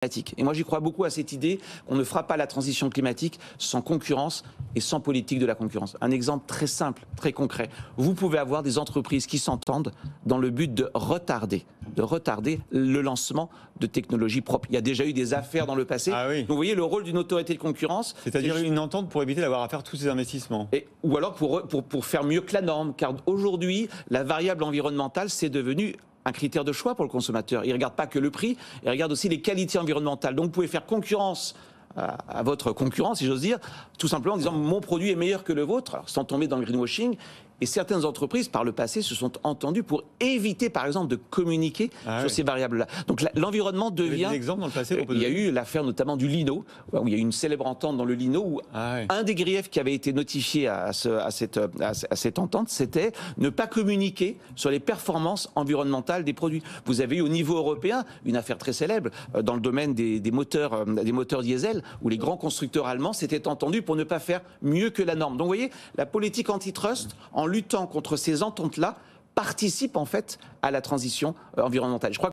climatique. Et moi, j'y crois beaucoup à cette idée qu'on ne fera pas la transition climatique sans concurrence et sans politique de la concurrence. Un exemple très simple, très concret. Vous pouvez avoir des entreprises qui s'entendent dans le but de retarder le lancement de technologies propres. Il y a déjà eu des affaires dans le passé. Ah oui. Donc vous voyez le rôle d'une autorité de concurrence. C'est-à-dire une entente pour éviter d'avoir à faire tous ces investissements. Ou alors pour faire mieux que la norme. Car aujourd'hui, la variable environnementale, c'est devenu un critère de choix pour le consommateur. Il ne regarde pas que le prix, il regarde aussi les qualités environnementales. Donc vous pouvez faire concurrence à votre concurrent, si j'ose dire, tout simplement en disant mon produit est meilleur que le vôtre, alors, sans tomber dans le greenwashing. Et certaines entreprises, par le passé, se sont entendues pour éviter, par exemple, de communiquer sur ces variables-là. Donc l'environnement devient... Vous avez des exemples dans le passé? Il y a eu l'affaire notamment du lino, où il y a eu une célèbre entente dans le lino, où un des griefs qui avait été notifié à cette entente, c'était ne pas communiquer sur les performances environnementales des produits. Vous avez eu au niveau européen une affaire très célèbre dans le domaine des moteurs diesel, où les grands constructeurs allemands s'étaient entendus pour ne pas faire mieux que la norme. Donc vous voyez, la politique antitrust, en luttant contre ces ententes-là, participe en fait à la transition environnementale. Je crois